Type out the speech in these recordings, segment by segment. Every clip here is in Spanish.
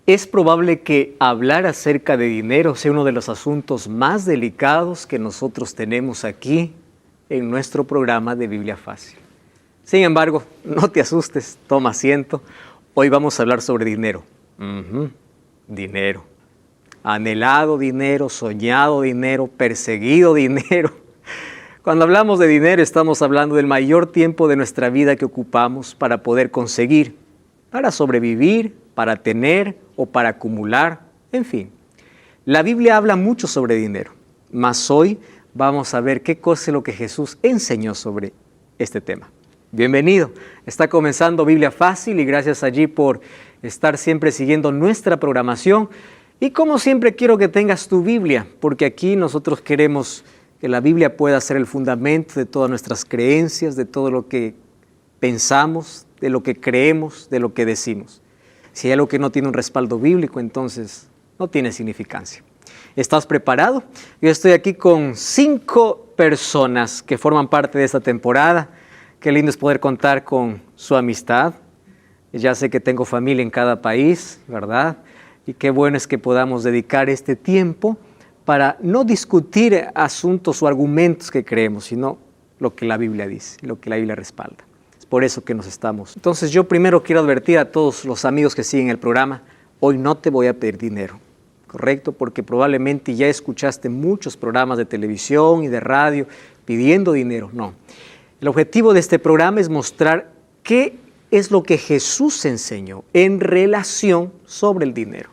Es probable que hablar acerca de dinero sea uno de los asuntos más delicados que nosotros tenemos aquí en nuestro programa de Biblia Fácil. Sin embargo, no te asustes, toma asiento. Hoy vamos a hablar sobre dinero. Dinero. Anhelado dinero, soñado dinero, perseguido dinero. Cuando hablamos de dinero estamos hablando del mayor tiempo de nuestra vida que ocupamos para poder conseguir, para sobrevivir, para tener o para acumular, en fin. La Biblia habla mucho sobre dinero, mas hoy vamos a ver qué cosa es lo que Jesús enseñó sobre este tema. Bienvenido, está comenzando Biblia Fácil y gracias allí por estar siempre siguiendo nuestra programación. Y como siempre quiero que tengas tu Biblia, porque aquí nosotros queremos que la Biblia pueda ser el fundamento de todas nuestras creencias, de todo lo que pensamos, de lo que creemos, de lo que decimos. Si hay algo que no tiene un respaldo bíblico, entonces no tiene significancia. ¿Estás preparado? Yo estoy aquí con 5 personas que forman parte de esta temporada. Qué lindo es poder contar con su amistad. Ya sé que tengo familia en cada país, ¿verdad? Y qué bueno es que podamos dedicar este tiempo para no discutir asuntos o argumentos que creemos, sino lo que la Biblia dice, lo que la Biblia respalda. Por eso que nos estamos. Entonces yo primero quiero advertir a todos los amigos que siguen el programa, hoy no te voy a pedir dinero, ¿correcto? Porque probablemente ya escuchaste muchos programas de televisión y de radio pidiendo dinero. No. El objetivo de este programa es mostrar qué es lo que Jesús enseñó en relación sobre el dinero,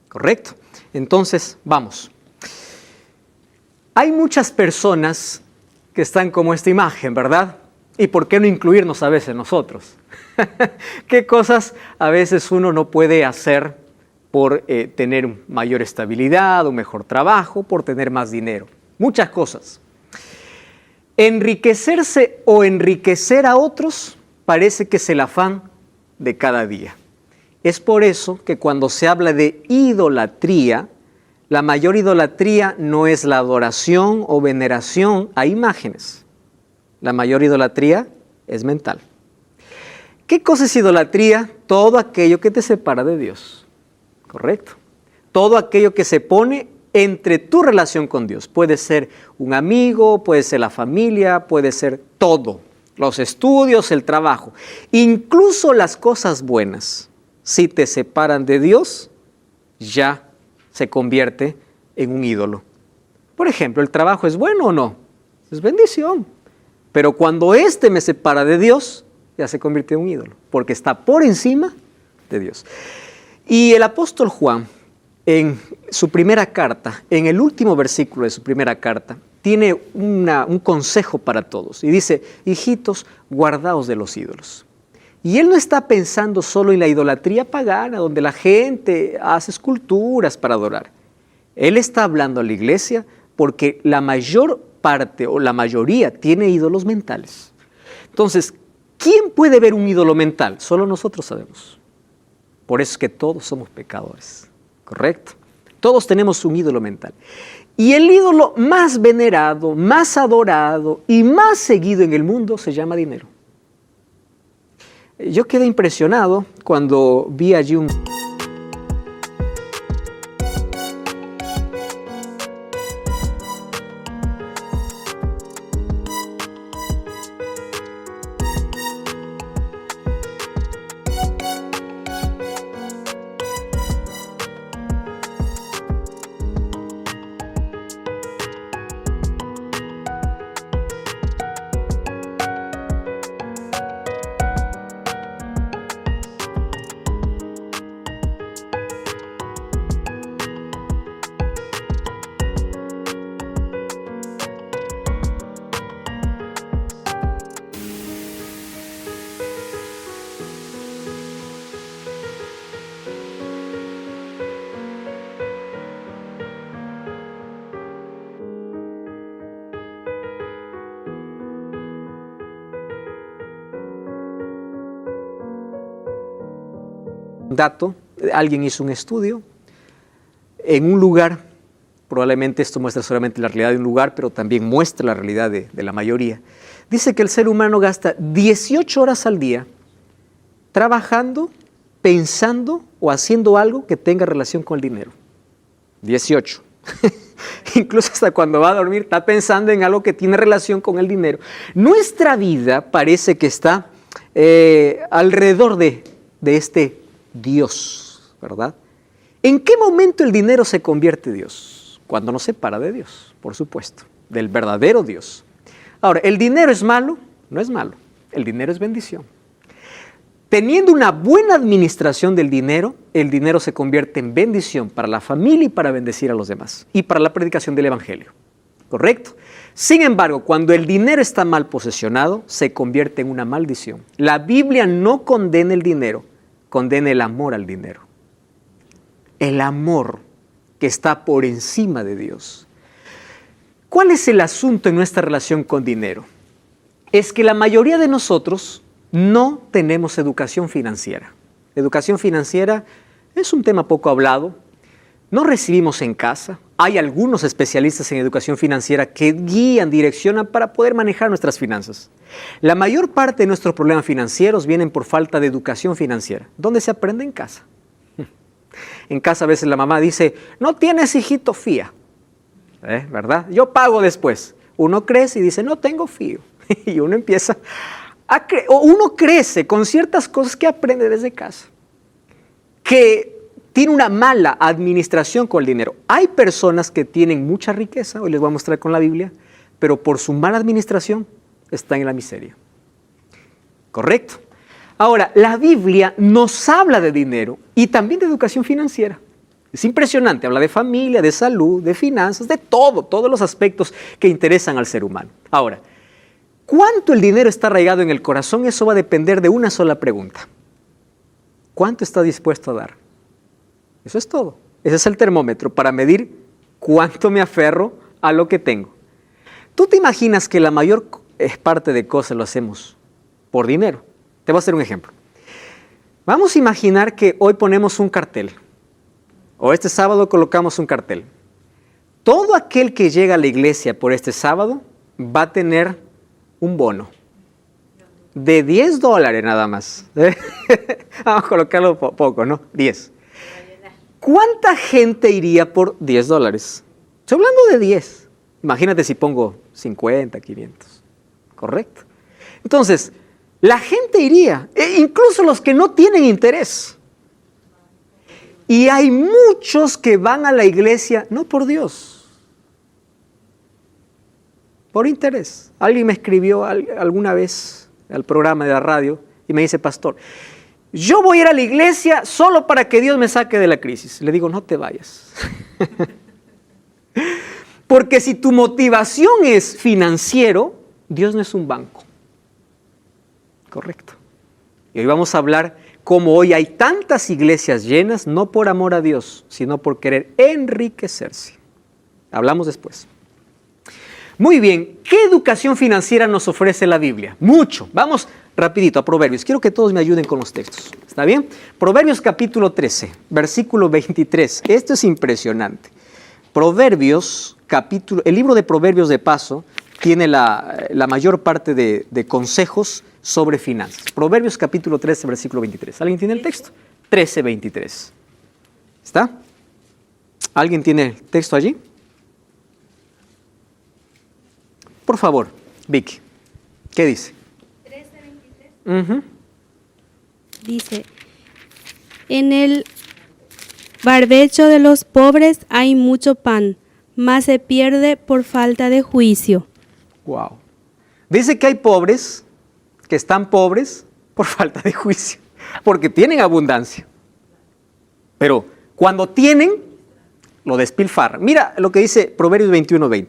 ¿correcto? Entonces, vamos. Hay muchas personas que están como esta imagen, ¿verdad? ¿Y por qué no incluirnos a veces nosotros? ¿Qué cosas a veces uno no puede hacer por tener mayor estabilidad, un mejor trabajo, por tener más dinero? Muchas cosas. Enriquecerse o enriquecer a otros parece que es el afán de cada día. Es por eso que cuando se habla de idolatría, la mayor idolatría no es la adoración o veneración a imágenes. La mayor idolatría es mental. ¿Qué cosa es idolatría? Todo aquello que te separa de Dios. ¿Correcto? Todo aquello que se pone entre tu relación con Dios. Puede ser un amigo, puede ser la familia, puede ser todo. Los estudios, el trabajo. Incluso las cosas buenas, si te separan de Dios, ya se convierte en un ídolo. Por ejemplo, ¿el trabajo es bueno o no? Es bendición. Pero cuando éste me separa de Dios, ya se convierte en un ídolo, porque está por encima de Dios. Y el apóstol Juan, en su primera carta, en el último versículo de su primera carta, tiene un consejo para todos. Y dice, hijitos, guardaos de los ídolos. Y él no está pensando solo en la idolatría pagana, donde la gente hace esculturas para adorar. Él está hablando a la iglesia porque la mayor parte o la mayoría tiene ídolos mentales. Entonces, ¿quién puede ver un ídolo mental? Solo nosotros sabemos. Por eso es que todos somos pecadores, ¿correcto? Todos tenemos un ídolo mental. Y el ídolo más venerado, más adorado y más seguido en el mundo se llama dinero. Yo quedé impresionado cuando vi allí un... dato, alguien hizo un estudio en un lugar, probablemente esto muestra solamente la realidad de un lugar, pero también muestra la realidad de la mayoría. Dice que el ser humano gasta 18 horas al día trabajando pensando o haciendo algo que tenga relación con el dinero. 18. Incluso hasta cuando va a dormir está pensando en algo que tiene relación con el dinero. Nuestra vida parece que está alrededor de este Dios, ¿verdad? ¿En qué momento el dinero se convierte en Dios? Cuando nos separa de Dios, por supuesto, del verdadero Dios. Ahora, ¿el dinero es malo? No es malo. El dinero es bendición. Teniendo una buena administración del dinero, el dinero se convierte en bendición para la familia y para bendecir a los demás y para la predicación del Evangelio. ¿Correcto? Sin embargo, cuando el dinero está mal posesionado, se convierte en una maldición. La Biblia no condena el dinero, condena el amor al dinero. El amor que está por encima de Dios. ¿Cuál es el asunto en nuestra relación con dinero? Es que la mayoría de nosotros no tenemos educación financiera. Educación financiera es un tema poco hablado. No recibimos en casa. Hay algunos especialistas en educación financiera que guían, direccionan para poder manejar nuestras finanzas. La mayor parte de nuestros problemas financieros vienen por falta de educación financiera. ¿Dónde se aprende? En casa. En casa a veces la mamá dice, no tienes hijito, fía. ¿Verdad? Yo pago después. Uno crece y dice, no tengo fío. Y uno empieza o uno crece con ciertas cosas que aprende desde casa, que tiene una mala administración con el dinero. Hay personas que tienen mucha riqueza, hoy les voy a mostrar con la Biblia, pero por su mala administración están en la miseria. ¿Correcto? Ahora, la Biblia nos habla de dinero y también de educación financiera. Es impresionante, habla de familia, de salud, de finanzas, de todos los aspectos que interesan al ser humano. Ahora, ¿cuánto el dinero está arraigado en el corazón? Eso va a depender de una sola pregunta. ¿Cuánto está dispuesto a dar? Eso es todo. Ese es el termómetro para medir cuánto me aferro a lo que tengo. ¿Tú te imaginas que la mayor parte de cosas lo hacemos por dinero? Te voy a hacer un ejemplo. Vamos a imaginar que hoy ponemos un cartel, o este sábado colocamos un cartel. Todo aquel que llega a la iglesia por este sábado va a tener un bono de $10 nada más. Vamos a colocarlo poco, ¿no? 10. ¿Cuánta gente iría por $10? Estoy hablando de 10. Imagínate si pongo 50, 500. ¿Correcto? Entonces, la gente iría, incluso los que no tienen interés. Y hay muchos que van a la iglesia, no por Dios, por interés. Alguien me escribió alguna vez al programa de la radio y me dice, pastor, yo voy a ir a la iglesia solo para que Dios me saque de la crisis. Le digo, no te vayas. Porque si tu motivación es financiero, Dios no es un banco. Correcto. Y hoy vamos a hablar cómo hoy hay tantas iglesias llenas, no por amor a Dios, sino por querer enriquecerse. Hablamos después. Muy bien, ¿qué educación financiera nos ofrece la Biblia? Mucho. Vamos rapidito a Proverbios. Quiero que todos me ayuden con los textos. ¿Está bien? Proverbios capítulo 13, versículo 23. Esto es impresionante. Proverbios, el libro de Proverbios de paso, tiene la mayor parte de consejos sobre finanzas. Proverbios capítulo 13, versículo 23. ¿Alguien tiene el texto? 13, 23. ¿Está? ¿Alguien tiene el texto allí? Por favor, Vicky, ¿qué dice? 13, 23. Dice, en el barbecho de los pobres hay mucho pan, mas se pierde por falta de juicio. Wow. Dice que hay pobres que están pobres por falta de juicio, porque tienen abundancia. Pero cuando tienen, lo despilfarran. Mira lo que dice Proverbios 21:20.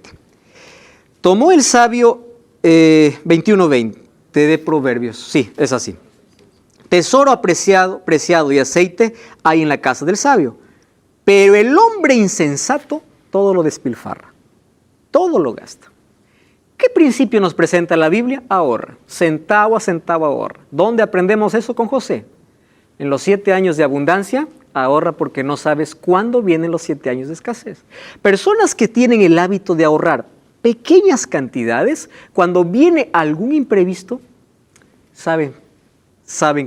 Tomó el sabio 21:20 de Proverbios. Sí, es así. Tesoro preciado y aceite hay en la casa del sabio, pero el hombre insensato todo lo despilfarra, todo lo gasta. ¿Qué principio nos presenta la Biblia? Ahorra, centavo a centavo ahorra. ¿Dónde aprendemos eso? Con José. En los 7 años de abundancia, ahorra porque no sabes cuándo vienen los 7 años de escasez. Personas que tienen el hábito de ahorrar pequeñas cantidades, cuando viene algún imprevisto, saben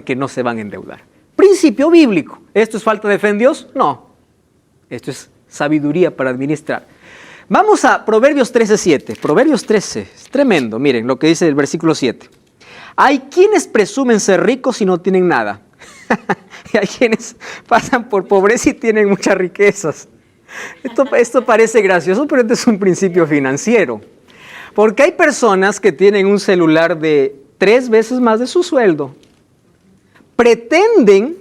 que no se van a endeudar. principio bíblico. ¿Esto es falta de fe en Dios? No. Esto es sabiduría para administrar. Vamos a Proverbios 13:7. Proverbios 13, es tremendo. Miren lo que dice el versículo 7. Hay quienes presumen ser ricos y no tienen nada. Y hay quienes pasan por pobreza y tienen muchas riquezas. Esto parece gracioso, pero este es un principio financiero. Porque hay personas que tienen un celular de 3 veces más de su sueldo. Pretenden,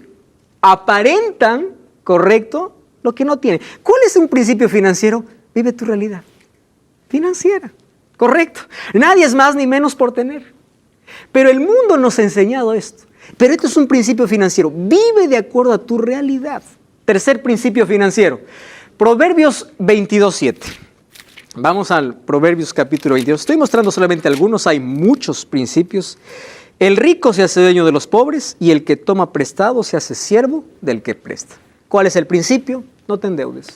aparentan, correcto, lo que no tienen. ¿Cuál es un principio financiero? Vive tu realidad financiera, correcto. Nadie es más ni menos por tener. Pero el mundo nos ha enseñado esto. Pero esto es un principio financiero. Vive de acuerdo a tu realidad. Tercer principio financiero. Proverbios 22:7. Vamos al Proverbios capítulo 22. Estoy mostrando solamente algunos, hay muchos principios. El rico se hace dueño de los pobres y el que toma prestado se hace siervo del que presta. ¿Cuál es el principio? No te endeudes.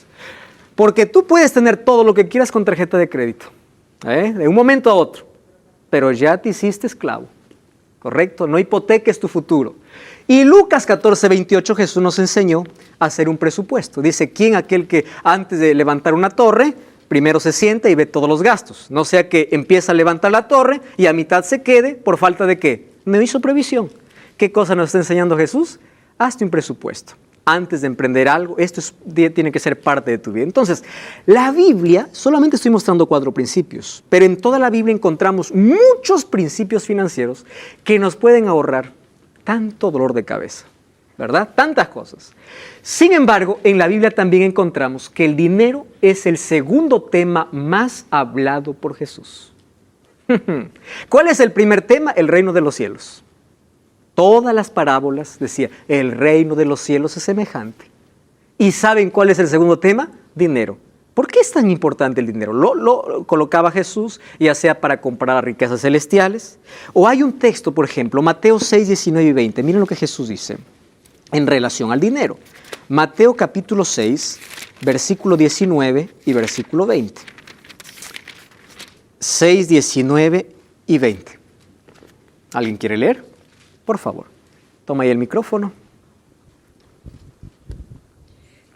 Porque tú puedes tener todo lo que quieras con tarjeta de crédito, de un momento a otro, pero ya te hiciste esclavo, ¿correcto? No hipoteques tu futuro. Y Lucas 14:28 Jesús nos enseñó a hacer un presupuesto. Dice, ¿quién aquel que antes de levantar una torre, primero se sienta y ve todos los gastos? No sea que empieza a levantar la torre y a mitad se quede por falta de ¿qué? No hizo previsión. ¿Qué cosa nos está enseñando Jesús? Hazte un presupuesto. Antes de emprender algo, tiene que ser parte de tu vida. Entonces, la Biblia, solamente estoy mostrando 4 principios, pero en toda la Biblia encontramos muchos principios financieros que nos pueden ahorrar tanto dolor de cabeza, ¿verdad? Tantas cosas. Sin embargo, en la Biblia también encontramos que el dinero es el segundo tema más hablado por Jesús. ¿Cuál es el primer tema? El reino de los cielos. Todas las parábolas decía, el reino de los cielos es semejante. ¿Y saben cuál es el segundo tema? Dinero. ¿Por qué es tan importante el dinero? Lo colocaba Jesús, ya sea para comprar riquezas celestiales. O hay un texto, por ejemplo, Mateo 6:19-20. Miren lo que Jesús dice en relación al dinero. Mateo capítulo 6, versículo 19 y versículo 20. 6, 19 y 20. ¿Alguien quiere leer? Por favor, toma ahí el micrófono.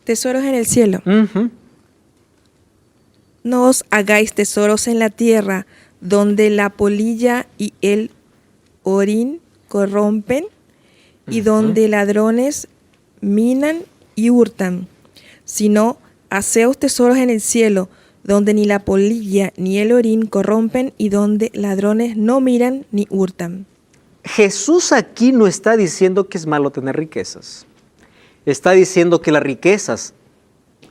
Tesoros en el cielo. No os hagáis tesoros en la tierra, donde la polilla y el orín corrompen, y donde ladrones minan y hurtan, sino haceos tesoros en el cielo, donde ni la polilla ni el orín corrompen, y donde ladrones no miran ni hurtan. Jesús aquí no está diciendo que es malo tener riquezas. Está diciendo que las riquezas,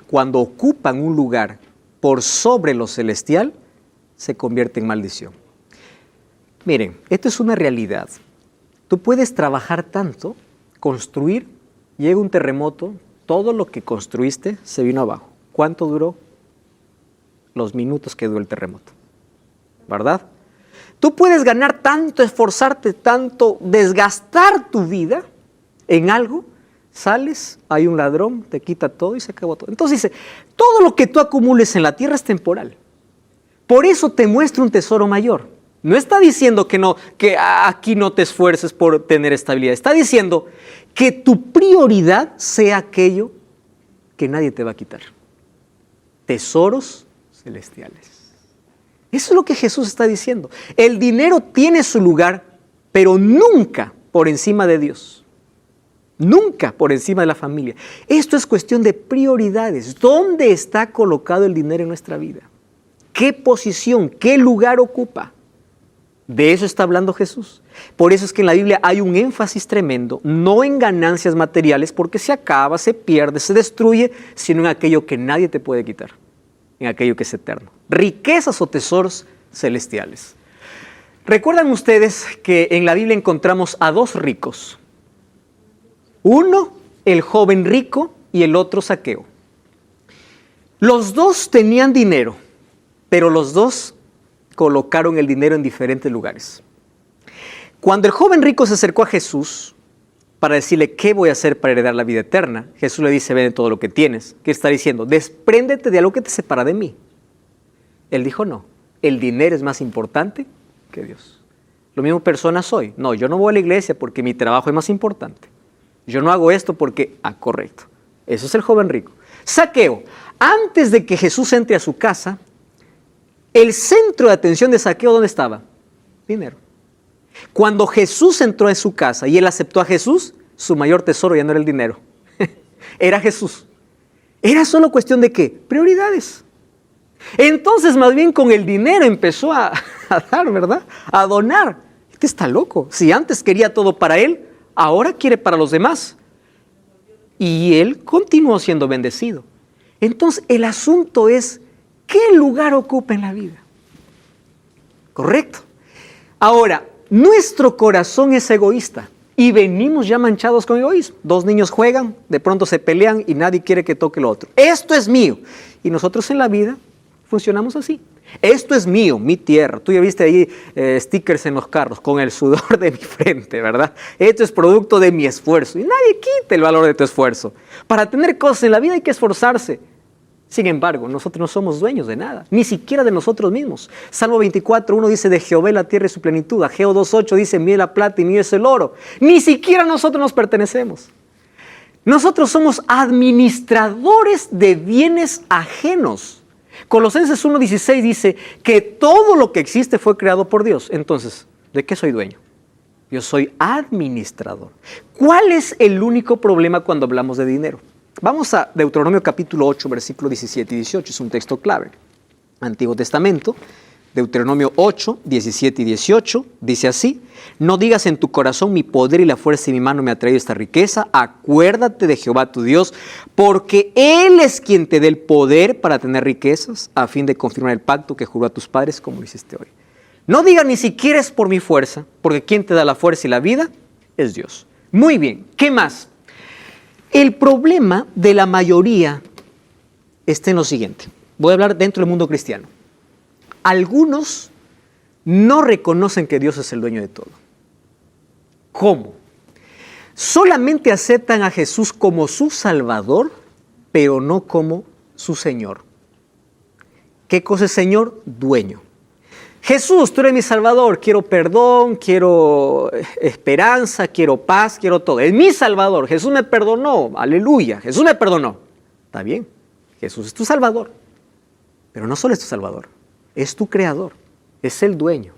cuando ocupan un lugar por sobre lo celestial, se convierten en maldición. Miren, esto es una realidad. Tú puedes trabajar tanto, construir, llega un terremoto, todo lo que construiste se vino abajo. ¿Cuánto duró? Los minutos que duró el terremoto, ¿verdad? Tú puedes ganar tanto, esforzarte tanto, desgastar tu vida en algo, sales, hay un ladrón, te quita todo y se acabó todo. Entonces dice, todo lo que tú acumules en la tierra es temporal. Por eso te muestra un tesoro mayor. No está diciendo que aquí no te esfuerces por tener estabilidad. Está diciendo que tu prioridad sea aquello que nadie te va a quitar. Tesoros celestiales. Eso es lo que Jesús está diciendo. El dinero tiene su lugar, pero nunca por encima de Dios. Nunca por encima de la familia. Esto es cuestión de prioridades. ¿Dónde está colocado el dinero en nuestra vida? ¿Qué posición, qué lugar ocupa? De eso está hablando Jesús. Por eso es que en la Biblia hay un énfasis tremendo, no en ganancias materiales, porque se acaba, se pierde, se destruye, sino en aquello que nadie te puede quitar, en aquello que es eterno. Riquezas o tesoros celestiales. ¿Recuerdan ustedes que en la Biblia encontramos a 2 ricos? Uno, el joven rico, y el otro Zaqueo. Los 2 tenían dinero, pero los 2 colocaron el dinero en diferentes lugares. Cuando el joven rico se acercó a Jesús para decirle, ¿qué voy a hacer para heredar la vida eterna? Jesús le dice, vende todo lo que tienes. ¿Qué está diciendo? Despréndete de algo que te separa de mí. Él dijo, no, el dinero es más importante que Dios. Lo mismo persona soy. No, yo no voy a la iglesia porque mi trabajo es más importante. Yo no hago esto porque, correcto. Eso es el joven rico. Zaqueo, antes de que Jesús entre a su casa, el centro de atención de Zaqueo, ¿dónde estaba? Dinero. Cuando Jesús entró en su casa y él aceptó a Jesús, su mayor tesoro ya no era el dinero, era Jesús. Era solo cuestión de ¿qué? Prioridades. Entonces, más bien con el dinero empezó a dar, ¿verdad? A donar. Este está loco. Si antes quería todo para él, ahora quiere para los demás. Y él continuó siendo bendecido. Entonces, el asunto es, ¿qué lugar ocupa en la vida? Correcto. Ahora, nuestro corazón es egoísta y venimos ya manchados con egoísmo. Dos niños juegan, de pronto se pelean y nadie quiere que toque lo otro. Esto es mío. Y nosotros en la vida funcionamos así. Esto es mío, mi tierra. Tú ya viste ahí stickers en los carros con el sudor de mi frente, ¿verdad? Esto es producto de mi esfuerzo. Y nadie quita el valor de tu esfuerzo. Para tener cosas en la vida hay que esforzarse. Sin embargo, nosotros no somos dueños de nada, ni siquiera de nosotros mismos. Salmo 24:1 dice, de Jehová la tierra y su plenitud. Ageo 2:8 dice, mío la plata y mío es el oro. Ni siquiera nosotros nos pertenecemos. Nosotros somos administradores de bienes ajenos. Colosenses 1:16 dice que todo lo que existe fue creado por Dios. Entonces, ¿de qué soy dueño? Yo soy administrador. ¿Cuál es el único problema cuando hablamos de dinero? Vamos a Deuteronomio capítulo 8, versículos 17 y 18. Es un texto clave. Antiguo Testamento, Deuteronomio 8, 17 y 18. Dice así, no digas en tu corazón, mi poder y la fuerza de mi mano me ha traído esta riqueza. Acuérdate de Jehová tu Dios, porque Él es quien te dé el poder para tener riquezas, a fin de confirmar el pacto que juró a tus padres, como lo hiciste hoy. No digas ni siquiera es por mi fuerza, porque quien te da la fuerza y la vida es Dios. Muy bien, ¿qué más? El problema de la mayoría está en lo siguiente. Voy a hablar dentro del mundo cristiano. Algunos no reconocen que Dios es el dueño de todo. ¿Cómo? Solamente aceptan a Jesús como su Salvador, pero no como su Señor. ¿Qué cosa es Señor? Dueño. Jesús, tú eres mi Salvador, quiero perdón, quiero esperanza, quiero paz, quiero todo. Es mi Salvador, Jesús me perdonó, aleluya, Jesús me perdonó. Está bien, Jesús es tu Salvador, pero no solo es tu Salvador, es tu Creador, es el dueño.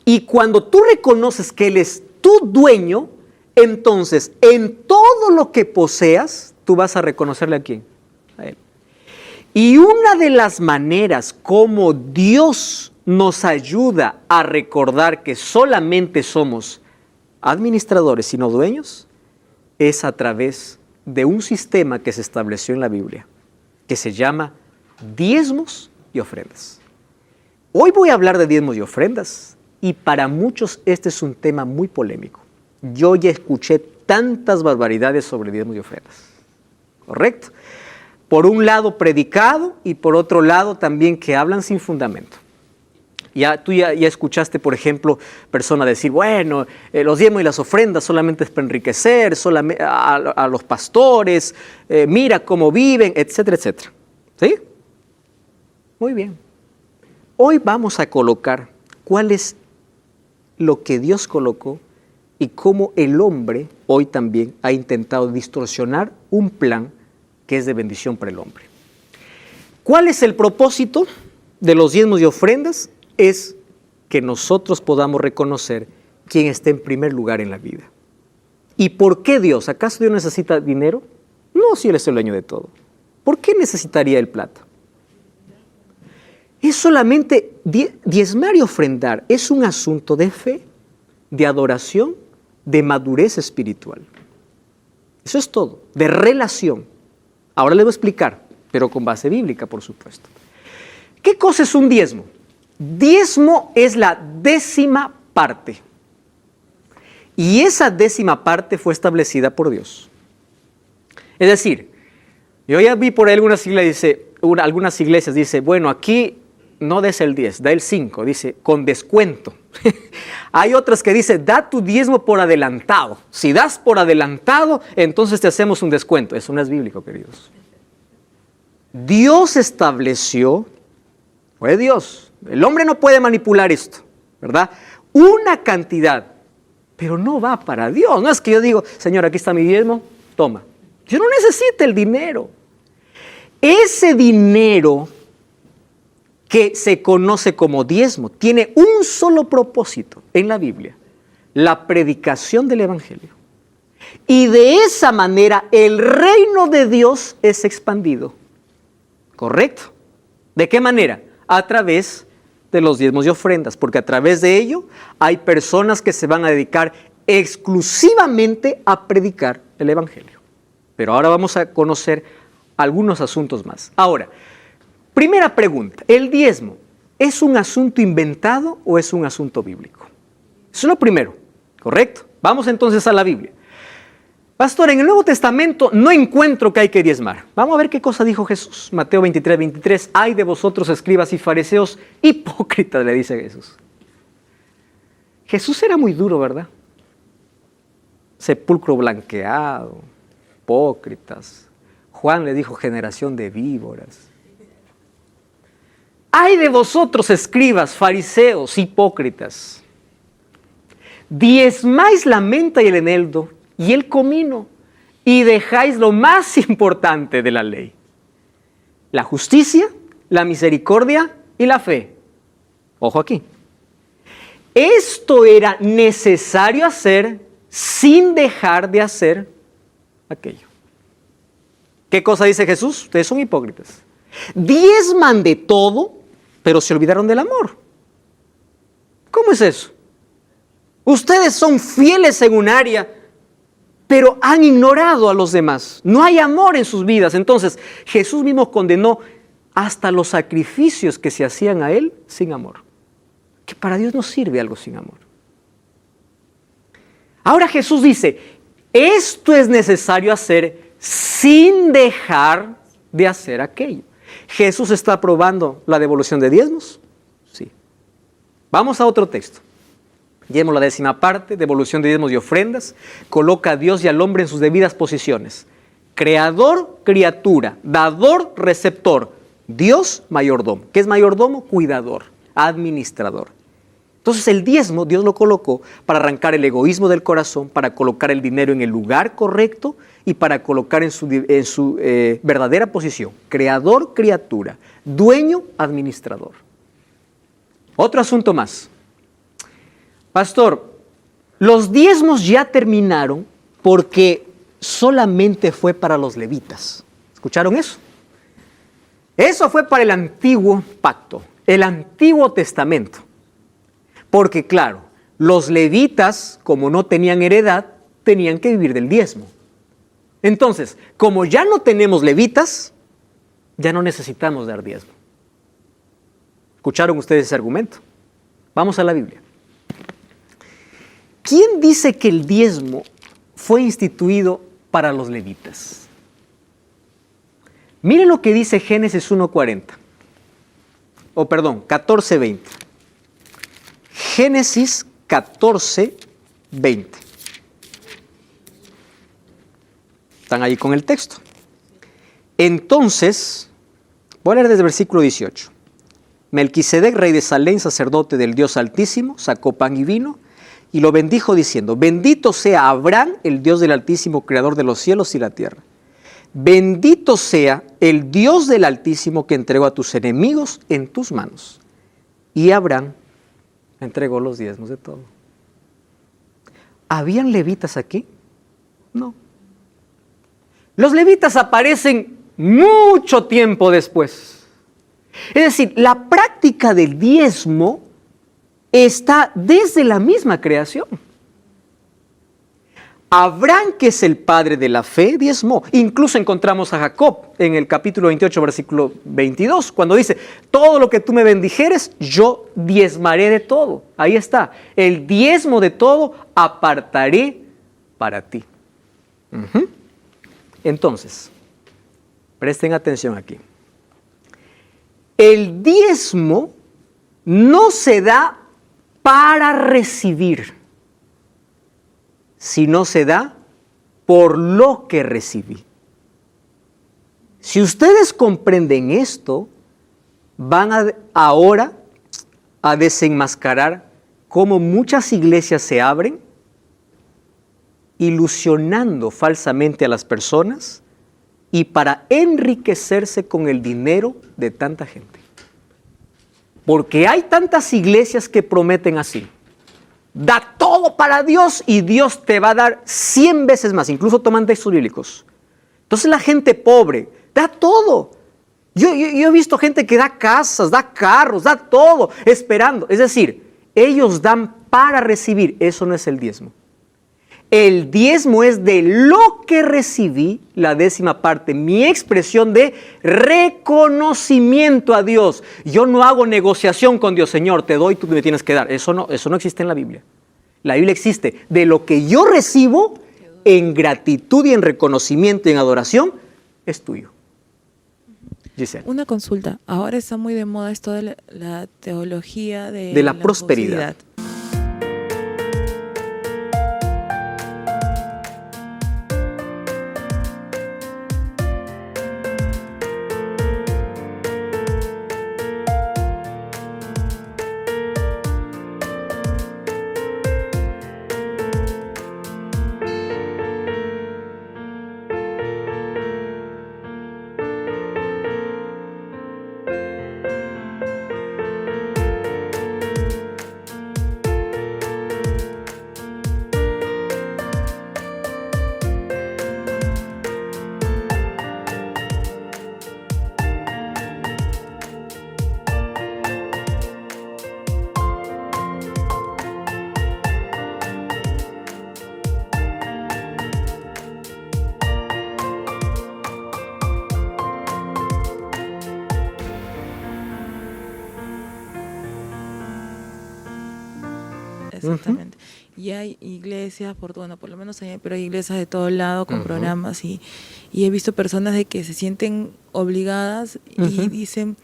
Y cuando tú reconoces que Él es tu dueño, entonces en todo lo que poseas, tú vas a reconocerle a quién, a Él. Y una de las maneras como Dios nos ayuda a recordar que solamente somos administradores y no dueños, es a través de un sistema que se estableció en la Biblia, que se llama diezmos y ofrendas. Hoy voy a hablar de diezmos y ofrendas, y para muchos este es un tema muy polémico. Yo ya escuché tantas barbaridades sobre diezmos y ofrendas, ¿correcto? Por un lado predicado y por otro lado también que hablan sin fundamento. Tú ya escuchaste, por ejemplo, personas decir, bueno, los diezmos y las ofrendas solamente es para enriquecer a los pastores, mira cómo viven, etcétera, etcétera. ¿Sí? Muy bien. Hoy vamos a colocar cuál es lo que Dios colocó y cómo el hombre hoy también ha intentado distorsionar un plan que es de bendición para el hombre. ¿Cuál es el propósito de los diezmos y ofrendas? Es que nosotros podamos reconocer quién está en primer lugar en la vida. ¿Y por qué Dios? ¿Acaso Dios necesita dinero? No, si Él es el dueño de todo. ¿Por qué necesitaría el plata? Es solamente diezmar y ofrendar. Es un asunto de fe, de adoración, de madurez espiritual. Eso es todo, de relación. Ahora le voy a explicar, pero con base bíblica, por supuesto. ¿Qué cosa es un diezmo? Diezmo es la 10ª parte. Y esa 10ª parte fue establecida por Dios. Es decir, yo ya vi por ahí algunas iglesias dice, bueno, aquí no des el 10, da el 5, dice, con descuento. Hay otras que dicen, da tu diezmo por adelantado. Si das por adelantado, entonces te hacemos un descuento. Eso no es bíblico, queridos. Dios estableció, el hombre no puede manipular esto, ¿verdad? Una cantidad pero no va para Dios. No es que yo digo, Señor, aquí está mi diezmo, toma. Yo no necesito el dinero. Ese dinero que se conoce como diezmo tiene un solo propósito en la Biblia: la predicación del Evangelio. Y de esa manera el reino de Dios es expandido. ¿Correcto? ¿De qué manera? A través de los diezmos y ofrendas, porque a través de ello hay personas que se van a dedicar exclusivamente a predicar el Evangelio. Pero ahora vamos a conocer algunos asuntos más. Ahora, primera pregunta: ¿el diezmo es un asunto inventado o es un asunto bíblico? Eso es lo primero, ¿correcto? Vamos entonces a la Biblia. Pastor, en el Nuevo Testamento no encuentro que hay que diezmar. Vamos a ver qué cosa dijo Jesús. Mateo 23, 23. Ay de vosotros, escribas y fariseos, hipócritas, le dice Jesús. Jesús era muy duro, ¿verdad? Sepulcro blanqueado, hipócritas. Juan le dijo generación de víboras. Ay de vosotros, escribas, fariseos, hipócritas. Diezmáis la menta y el eneldo y el comino, y dejáis lo más importante de la ley: la justicia, la misericordia y la fe. Ojo aquí. Esto era necesario hacer sin dejar de hacer aquello. ¿Qué cosa dice Jesús? Ustedes son hipócritas. Diezman de todo, pero se olvidaron del amor. ¿Cómo es eso? Ustedes son fieles en un área, pero han ignorado a los demás. No hay amor en sus vidas. Entonces, Jesús mismo condenó hasta los sacrificios que se hacían a Él sin amor. Que para Dios no sirve algo sin amor. Ahora Jesús dice, esto es necesario hacer sin dejar de hacer aquello. ¿Jesús está aprobando la devolución de diezmos? Sí. Vamos a otro texto. Llevemos la 10ª parte, devolución de diezmos y ofrendas. Coloca a Dios y al hombre en sus debidas posiciones: creador, criatura; dador, receptor; Dios, mayordomo. ¿Qué es mayordomo? Cuidador, administrador. Entonces el diezmo Dios lo colocó para arrancar el egoísmo del corazón, para colocar el dinero en el lugar correcto y para colocar en su verdadera posición: creador, criatura; dueño, administrador. Otro asunto más. Pastor, los diezmos ya terminaron porque solamente fue para los levitas. ¿Escucharon eso? Eso fue para el antiguo pacto, el Antiguo Testamento. Porque claro, los levitas, como no tenían heredad, tenían que vivir del diezmo. Entonces, como ya no tenemos levitas, ya no necesitamos dar diezmo. ¿Escucharon ustedes ese argumento? Vamos a la Biblia. ¿Quién dice que el diezmo fue instituido para los levitas? Miren lo que dice Génesis 14:20. Génesis 14:20. Están ahí con el texto. Entonces, voy a leer desde el versículo 18. Melquisedec, rey de Salem, sacerdote del Dios Altísimo, sacó pan y vino y lo bendijo diciendo: bendito sea Abraham, el Dios del Altísimo, creador de los cielos y la tierra. Bendito sea el Dios del Altísimo que entregó a tus enemigos en tus manos. Y Abraham entregó los diezmos de todo. ¿Habían levitas aquí? No. Los levitas aparecen mucho tiempo después. Es decir, la práctica del diezmo está desde la misma creación. Abraham, que es el padre de la fe, diezmó. Incluso encontramos a Jacob en el capítulo 28, versículo 22, cuando dice: todo lo que tú me bendijeres, yo diezmaré de todo. Ahí está, el diezmo de todo apartaré para ti. Entonces, presten atención aquí. El diezmo no se da para recibir, sino se da por lo que recibí. Si ustedes comprenden esto, van ahora a desenmascarar cómo muchas iglesias se abren ilusionando falsamente a las personas y para enriquecerse con el dinero de tanta gente. Porque hay tantas iglesias que prometen así. Da todo para Dios y Dios te va a dar 100 veces más. Incluso toman textos bíblicos. Entonces la gente pobre da todo. Yo he visto gente que da casas, da carros, da todo, esperando. Es decir, ellos dan para recibir. Eso no es el diezmo. El diezmo es de lo que recibí, la 10ª parte, mi expresión de reconocimiento a Dios. Yo no hago negociación con Dios, Señor, te doy, tú me tienes que dar. Eso no existe en la Biblia. La Biblia existe de lo que yo recibo en gratitud y en reconocimiento y en adoración, es tuyo. Giselle. Una consulta. Ahora está muy de moda esto de la teología de la prosperidad. Exactamente. Y hay iglesias, por lo menos pero hay iglesias de todo lado con programas y he visto personas de que se sienten obligadas y dicen,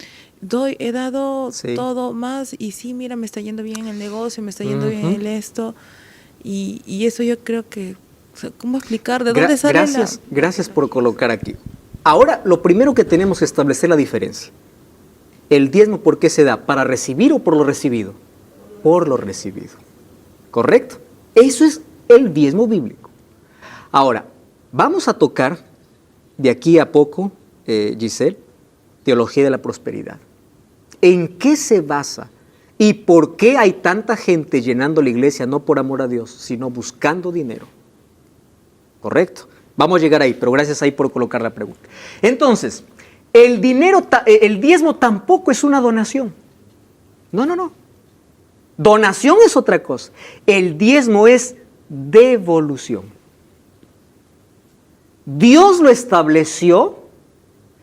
he dado todo más y sí, mira, me está yendo bien en el negocio, me está yendo bien en esto y eso yo creo que, o sea, ¿cómo explicar? ¿De dónde sale Gracias por colocar aquí. Ahora, lo primero que tenemos que establecer la diferencia. El diezmo, ¿por qué se da? ¿Para recibir o por lo recibido? Por lo recibido. ¿Correcto? Eso es el diezmo bíblico. Ahora, vamos a tocar de aquí a poco, Giselle, teología de la prosperidad. ¿En qué se basa y por qué hay tanta gente llenando la iglesia no por amor a Dios, sino buscando dinero? ¿Correcto? Vamos a llegar ahí, pero gracias ahí por colocar la pregunta. Entonces, el diezmo tampoco es una donación. No. Donación es otra cosa. El diezmo es devolución. Dios lo estableció.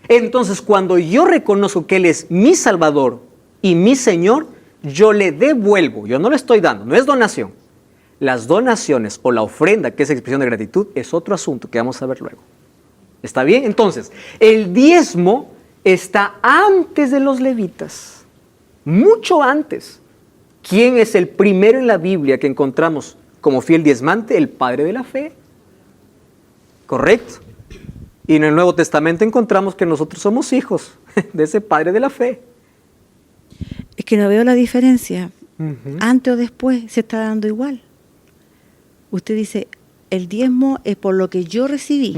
Entonces, cuando yo reconozco que Él es mi Salvador y mi Señor, yo le devuelvo. Yo no le estoy dando, no es donación. Las donaciones o la ofrenda, que es expresión de gratitud, es otro asunto que vamos a ver luego. ¿Está bien? Entonces, el diezmo está antes de los levitas, mucho antes. ¿Quién es el primero en la Biblia que encontramos como fiel diezmante? El padre de la fe. ¿Correcto? Y en el Nuevo Testamento encontramos que nosotros somos hijos de ese padre de la fe. Es que no veo la diferencia. Antes o después se está dando igual. Usted dice, el diezmo es por lo que yo recibí.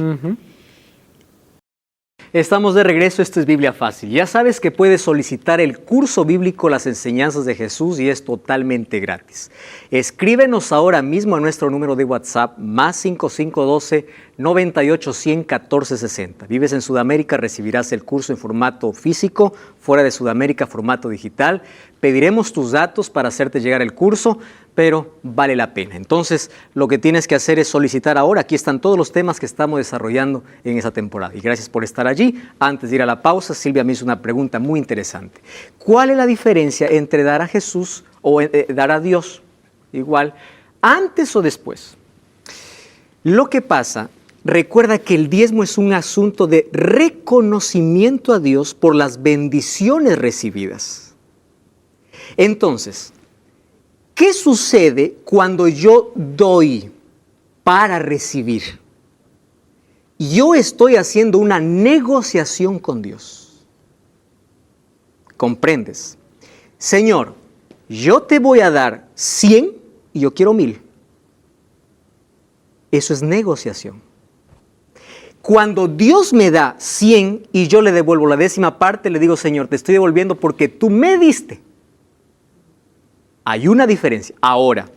Estamos de regreso, esto es Biblia Fácil. Ya sabes que puedes solicitar el curso bíblico Las Enseñanzas de Jesús y es totalmente gratis. Escríbenos ahora mismo a nuestro número de WhatsApp más 5512-98-100-1460. Vives en Sudamérica, recibirás el curso en formato físico, fuera de Sudamérica, formato digital. Pediremos tus datos para hacerte llegar el curso, pero vale la pena. Entonces, lo que tienes que hacer es solicitar ahora. Aquí están todos los temas que estamos desarrollando en esa temporada. Y gracias por estar allí. Antes de ir a la pausa, Silvia me hizo una pregunta muy interesante. ¿Cuál es la diferencia entre dar a Jesús o dar a Dios? Igual, antes o después. Lo que pasa, recuerda que el diezmo es un asunto de reconocimiento a Dios por las bendiciones recibidas. Entonces, ¿qué sucede cuando yo doy para recibir? Yo estoy haciendo una negociación con Dios. ¿Comprendes? Señor, yo te voy a dar 100 y yo quiero 1000. Eso es negociación. Cuando Dios me da 100 y yo le devuelvo la 10ª parte, le digo, Señor, te estoy devolviendo porque tú me diste. Hay una diferencia. Ahora,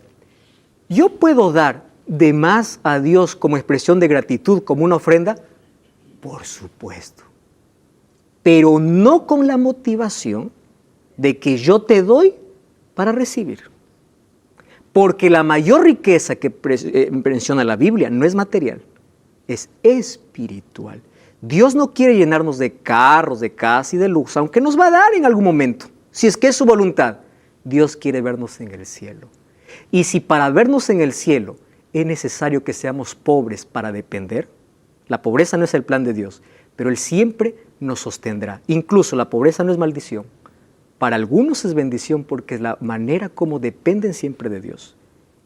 ¿yo puedo dar de más a Dios como expresión de gratitud, como una ofrenda? Por supuesto. Pero no con la motivación de que yo te doy para recibir. Porque la mayor riqueza que menciona la Biblia no es material, es espiritual. Dios no quiere llenarnos de carros, de casa y de lujo, aunque nos va a dar en algún momento, si es que es su voluntad. Dios quiere vernos en el cielo. Y si para vernos en el cielo es necesario que seamos pobres para depender, la pobreza no es el plan de Dios, pero Él siempre nos sostendrá. Incluso la pobreza no es maldición. Para algunos es bendición porque es la manera como dependen siempre de Dios.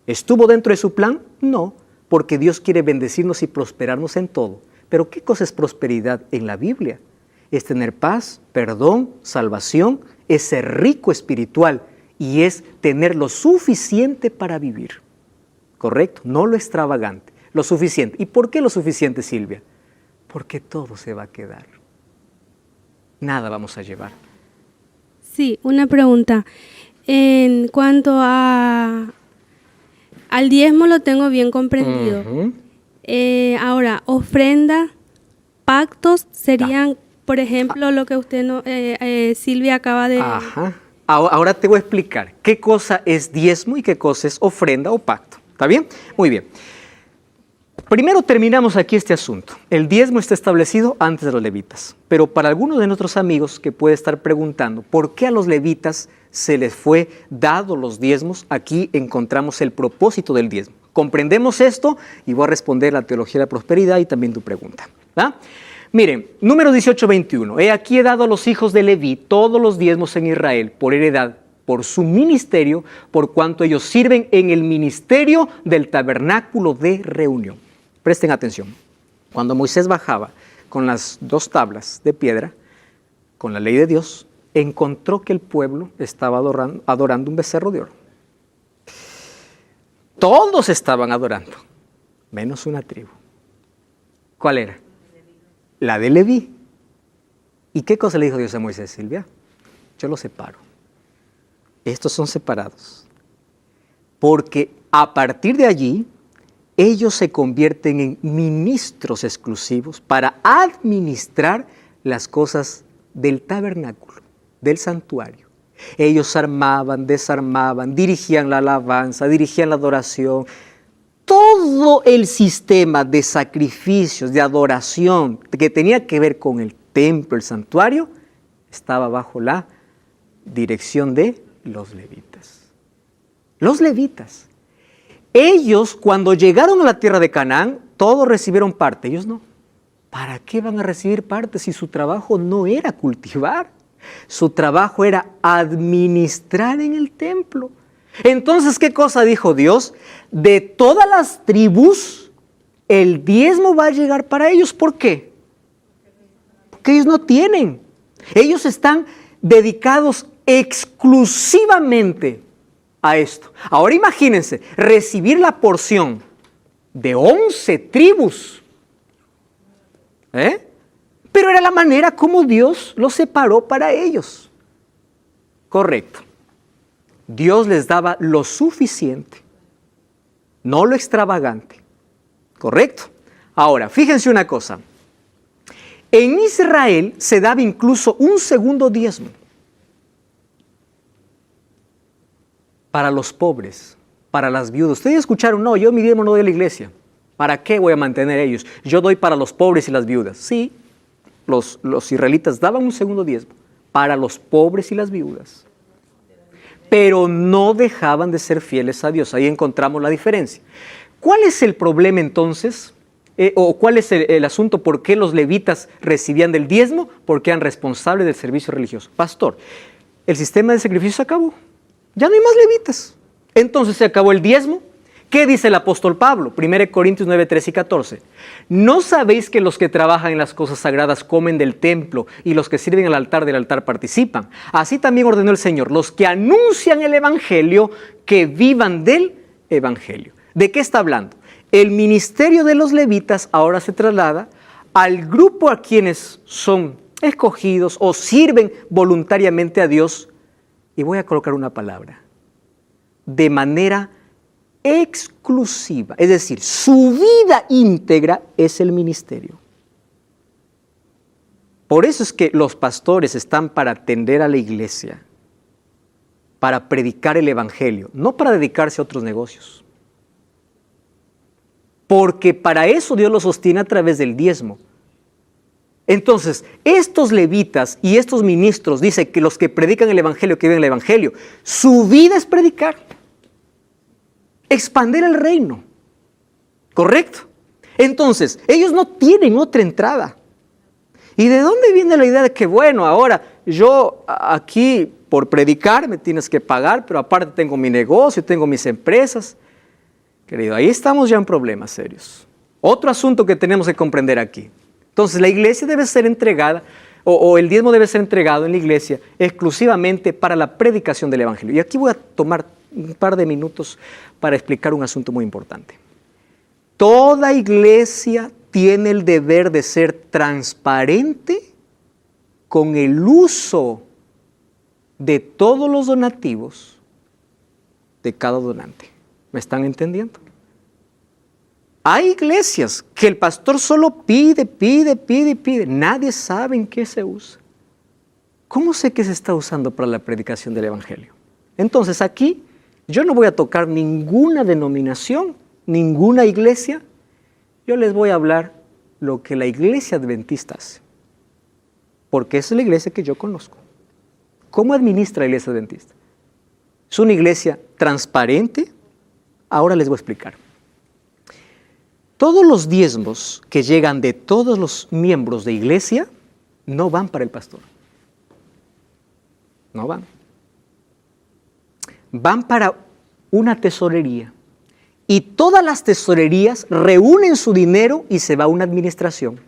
¿Estuvo dentro de su plan? No, porque Dios quiere bendecirnos y prosperarnos en todo. Pero ¿qué cosa es prosperidad en la Biblia? Es tener paz, perdón, salvación, es ser rico espiritual y es tener lo suficiente para vivir. ¿Correcto? No lo extravagante, lo suficiente. ¿Y por qué lo suficiente, Silvia? Porque todo se va a quedar. Nada vamos a llevar. Sí, una pregunta. En cuanto al diezmo lo tengo bien comprendido. Ahora, ofrenda, pactos serían, por ejemplo, lo que usted Silvia acaba de... Ajá. Ahora te voy a explicar qué cosa es diezmo y qué cosa es ofrenda o pacto. ¿Está bien? Muy bien. Primero terminamos aquí este asunto. El diezmo está establecido antes de los levitas. Pero para algunos de nuestros amigos que puede estar preguntando por qué a los levitas se les fue dado los diezmos, aquí encontramos el propósito del diezmo. Comprendemos esto y voy a responder la teología de la prosperidad y también tu pregunta. ¿Va? Miren, Números 18:21. He aquí he dado a los hijos de Leví todos los diezmos en Israel por heredad, por su ministerio, por cuanto ellos sirven en el ministerio del tabernáculo de reunión. Presten atención. Cuando Moisés bajaba con las 2 tablas de piedra, con la ley de Dios, encontró que el pueblo estaba adorando un becerro de oro. Todos estaban adorando, menos una tribu. ¿Cuál era? La de Leví. ¿Y qué cosa le dijo Dios a Moisés, Silvia? Yo los separo. Estos son separados. Porque a partir de allí, ellos se convierten en ministros exclusivos para administrar las cosas del tabernáculo, del santuario. Ellos armaban, desarmaban, dirigían la alabanza, dirigían la adoración. Todo el sistema de sacrificios, de adoración que tenía que ver con el templo, el santuario, estaba bajo la dirección de los levitas. Los levitas. Ellos, cuando llegaron a la tierra de Canaán, todos recibieron parte, ellos no. ¿Para qué van a recibir parte si su trabajo no era cultivar? Su trabajo era administrar en el templo. Entonces, ¿qué cosa dijo Dios? De todas las tribus, el diezmo va a llegar para ellos. ¿Por qué? Porque ellos no tienen. Ellos están dedicados exclusivamente a esto. Ahora imagínense, recibir la porción de 11 tribus. Pero era la manera como Dios los separó para ellos. Correcto. Dios les daba lo suficiente, no lo extravagante. ¿Correcto? Ahora, fíjense una cosa. En Israel se daba incluso un segundo diezmo para los pobres, para las viudas. Ustedes escucharon, no, yo mi diezmo no doy a la iglesia. ¿Para qué voy a mantener ellos? Yo doy para los pobres y las viudas. Sí, los israelitas daban un segundo diezmo para los pobres y las viudas. Pero no dejaban de ser fieles a Dios. Ahí encontramos la diferencia. ¿Cuál es el problema entonces? ¿O cuál es el asunto? ¿Por qué los levitas recibían del diezmo? Porque eran responsables del servicio religioso. Pastor, el sistema de sacrificio se acabó. Ya no hay más levitas. Entonces se acabó el diezmo. ¿Qué dice el apóstol Pablo? 1 Corintios 9, 13 y 14. ¿No sabéis que los que trabajan en las cosas sagradas comen del templo y los que sirven al altar del altar participan? Así también ordenó el Señor, los que anuncian el evangelio, que vivan del evangelio. ¿De qué está hablando? el ministerio de los levitas ahora se traslada al grupo a quienes son escogidos o sirven voluntariamente a Dios, y voy a colocar una palabra, de manera exclusiva, es decir, su vida íntegra es el ministerio. Por eso es que los pastores están para atender a la iglesia, para predicar el evangelio, no para dedicarse a otros negocios. Porque para eso Dios los sostiene a través del diezmo. Entonces, estos levitas y estos ministros, dice que los que predican el evangelio, que viven el evangelio, su vida es predicar, expandir el reino. ¿Correcto? Entonces, ellos no tienen otra entrada. ¿Y de dónde viene la idea de que, bueno, ahora yo aquí por predicar me tienes que pagar, pero aparte tengo mi negocio, tengo mis empresas? Querido, ahí estamos ya en problemas serios. Otro asunto que tenemos que comprender aquí. Entonces, la iglesia debe ser entregada, o el diezmo debe ser entregado en la iglesia exclusivamente para la predicación del evangelio. Y aquí voy a tomar un par de minutos para explicar un asunto muy importante. Toda iglesia tiene el deber de ser transparente con el uso de todos los donativos de cada donante. ¿Me están entendiendo? Hay iglesias que el pastor solo pide. Nadie sabe en qué se usa. ¿Cómo sé que se está usando para la predicación del evangelio? Entonces aquí yo no voy a tocar ninguna denominación, ninguna iglesia. Yo les voy a hablar lo que la iglesia adventista hace. Porque esa es la iglesia que yo conozco. ¿Cómo administra la iglesia adventista? Es una iglesia transparente. Ahora les voy a explicar. Todos los diezmos que llegan de todos los miembros de iglesia no van para el pastor. No van. Van para una tesorería. Y todas las tesorerías reúnen su dinero y se va a una administración.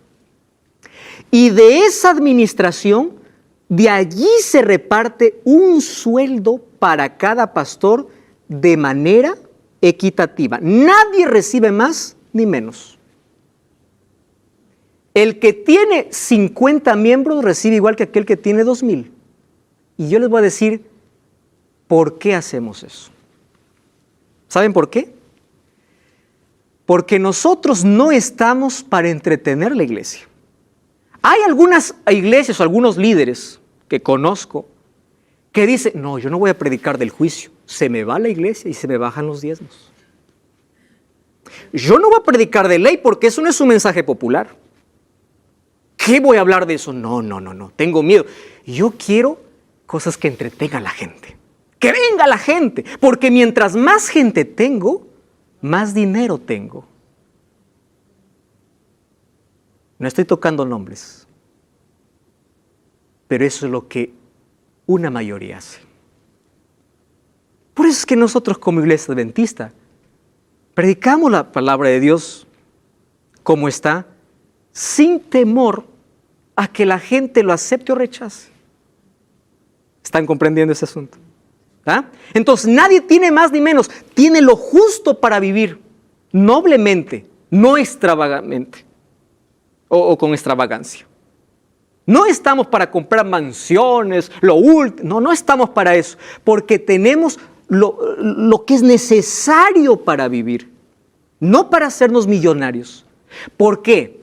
Y de esa administración, de allí se reparte un sueldo para cada pastor de manera equitativa. Nadie recibe más ni menos. El que tiene 50 miembros recibe igual que aquel que tiene 2,000. Y yo les voy a decir por qué hacemos eso. ¿Saben por qué? Porque nosotros no estamos para entretener la iglesia. Hay algunas iglesias o algunos líderes que conozco que dicen, no, yo no voy a predicar del juicio, se me va la iglesia y se me bajan los diezmos. Yo no voy a predicar de ley porque eso no es un mensaje popular. ¿Qué voy a hablar de eso? No, tengo miedo. Yo quiero cosas que entretengan a la gente, que venga la gente, porque mientras más gente tengo, más dinero tengo. No estoy tocando nombres, pero eso es lo que una mayoría hace. Por eso es que nosotros como iglesia adventista predicamos la palabra de Dios como está, sin temor a que la gente lo acepte o rechace. ¿Están comprendiendo ese asunto? ¿Ah? Entonces nadie tiene más ni menos, tiene lo justo para vivir noblemente, no extravagante o con extravagancia. No estamos para comprar mansiones, lo último, no estamos para eso, porque tenemos lo que es necesario para vivir, no para hacernos millonarios. ¿Por qué?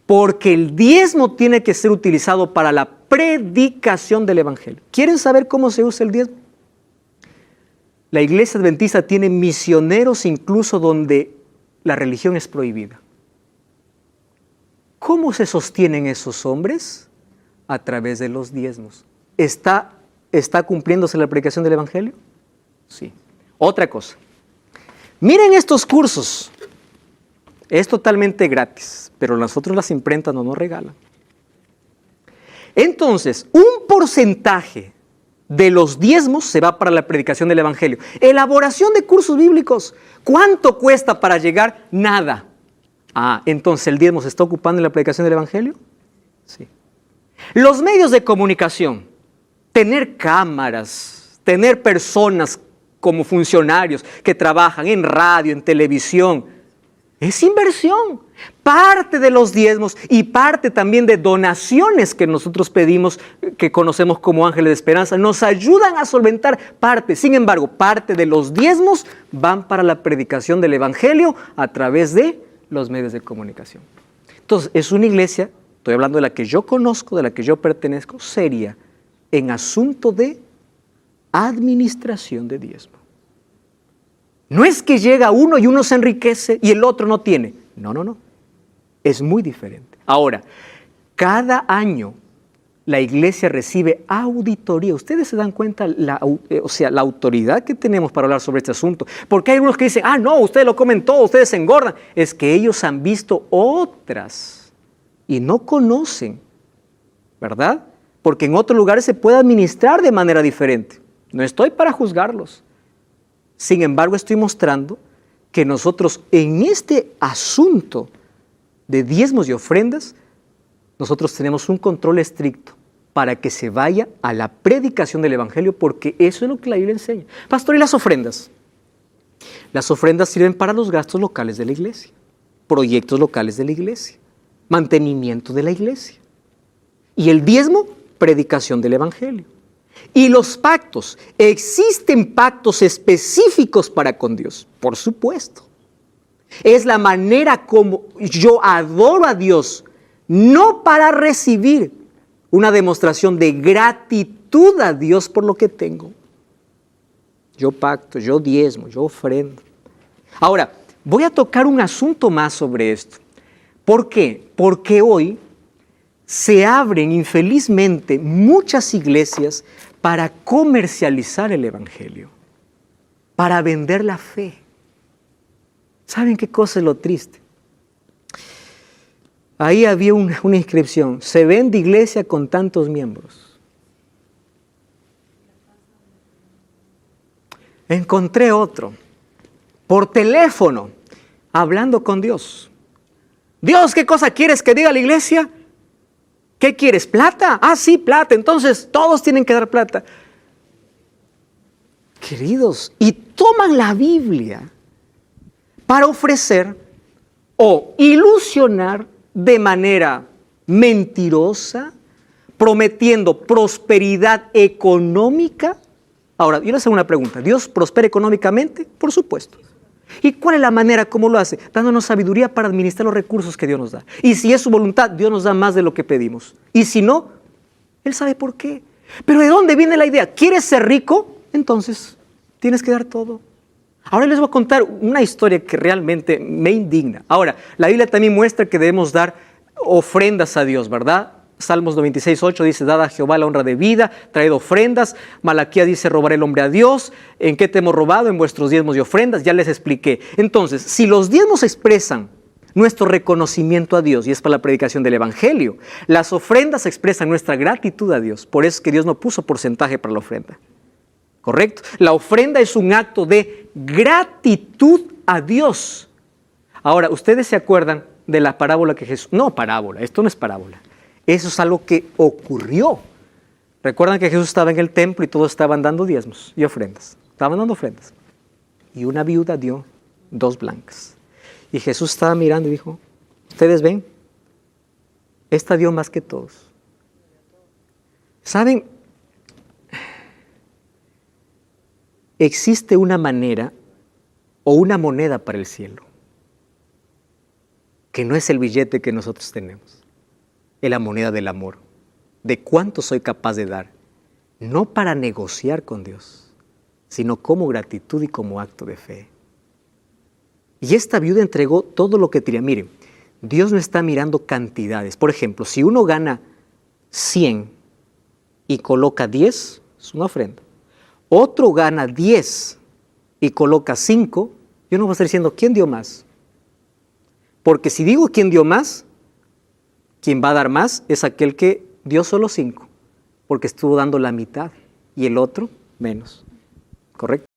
Porque el diezmo tiene que ser utilizado para la predicación del evangelio. ¿Quieren saber cómo se usa el diezmo? La iglesia adventista tiene misioneros incluso donde la religión es prohibida. ¿Cómo se sostienen esos hombres? A través de los diezmos. ¿Está cumpliéndose la predicación del evangelio? Sí. Otra cosa. Miren estos cursos. Es totalmente gratis, pero nosotros las imprentas no nos regalan. Entonces, un porcentaje de los diezmos se va para la predicación del evangelio. Elaboración de cursos bíblicos. ¿Cuánto cuesta para llegar? Nada. Entonces, ¿el diezmo se está ocupando en la predicación del evangelio? Sí. Los medios de comunicación, tener cámaras, tener personas como funcionarios que trabajan en radio, en televisión, Es inversión. Parte de los diezmos y parte también de donaciones que nosotros pedimos, que conocemos como ángeles de esperanza, nos ayudan a solventar parte. Sin embargo, parte de los diezmos van para la predicación del evangelio a través de los medios de comunicación. Entonces, es una iglesia, estoy hablando de la que yo conozco, de la que yo pertenezco, seria en asunto de administración de diezmo. No es que llega uno y uno se enriquece y el otro no tiene. No. Es muy diferente. Ahora, cada año la iglesia recibe auditoría. Ustedes se dan cuenta la autoridad que tenemos para hablar sobre este asunto. Porque hay algunos que dicen, no, ustedes lo comen todo, ustedes se engordan. Es que ellos han visto otras y no conocen, ¿verdad? Porque en otros lugares se puede administrar de manera diferente. No estoy para juzgarlos. Sin embargo, estoy mostrando que nosotros en este asunto de diezmos y ofrendas, nosotros tenemos un control estricto para que se vaya a la predicación del evangelio, porque eso es lo que la Biblia enseña. Pastor, ¿y las ofrendas? Las ofrendas sirven para los gastos locales de la iglesia, proyectos locales de la iglesia, mantenimiento de la iglesia. Y el diezmo, predicación del evangelio. Y los pactos, ¿existen pactos específicos para con Dios? Por supuesto. Es la manera como yo adoro a Dios, no para recibir una demostración de gratitud a Dios por lo que tengo. Yo pacto, yo diezmo, yo ofrendo. Ahora, voy a tocar un asunto más sobre esto. ¿Por qué? Porque hoy se abren infelizmente muchas iglesias para comercializar el evangelio, para vender la fe. ¿Saben qué cosa es lo triste? Ahí había una inscripción, se vende iglesia con tantos miembros. Encontré otro, por teléfono, hablando con Dios. Dios, ¿qué cosa quieres que diga la iglesia? ¿Qué quieres? ¿Plata? Sí, plata. Entonces todos tienen que dar plata. Queridos, y toman la Biblia para ofrecer o ilusionar de manera mentirosa, prometiendo prosperidad económica. Ahora, yo les hago una pregunta. ¿Dios prospera económicamente? Por supuesto. ¿Y cuál es la manera como lo hace? Dándonos sabiduría para administrar los recursos que Dios nos da. Y si es su voluntad, Dios nos da más de lo que pedimos. Y si no, Él sabe por qué. Pero ¿de dónde viene la idea? ¿Quieres ser rico? Entonces, tienes que dar todo. Ahora les voy a contar una historia que realmente me indigna. Ahora, la Biblia también muestra que debemos dar ofrendas a Dios, ¿verdad? Salmos 96:8 dice, dad a Jehová la honra de vida, traed ofrendas. Malaquías dice, robará el hombre a Dios. ¿En qué te hemos robado? En vuestros diezmos y ofrendas. Ya les expliqué. Entonces, si los diezmos expresan nuestro reconocimiento a Dios, y es para la predicación del evangelio, las ofrendas expresan nuestra gratitud a Dios. Por eso es que Dios no puso porcentaje para la ofrenda. ¿Correcto? La ofrenda es un acto de gratitud a Dios. Ahora, ¿ustedes se acuerdan de la parábola que Jesús... No, parábola, esto no es parábola. Eso es algo que ocurrió. Recuerdan que Jesús estaba en el templo y todos estaban dando diezmos y ofrendas. Estaban dando ofrendas. Y una viuda dio 2 blancas. Y Jesús estaba mirando y dijo, ¿ustedes ven? Esta dio más que todos. ¿Saben? Existe una manera o una moneda para el cielo, que no es el billete que nosotros tenemos. Es la moneda del amor, de cuánto soy capaz de dar, no para negociar con Dios, sino como gratitud y como acto de fe. Y esta viuda entregó todo lo que tenía. Miren, Dios no está mirando cantidades. Por ejemplo, si uno gana 100 y coloca 10, es una ofrenda. Otro gana 10 y coloca 5, yo no voy a estar diciendo quién dio más. Porque si digo quién dio más, quien va a dar más es aquel que dio solo 5, porque estuvo dando la mitad y el otro menos. ¿Correcto?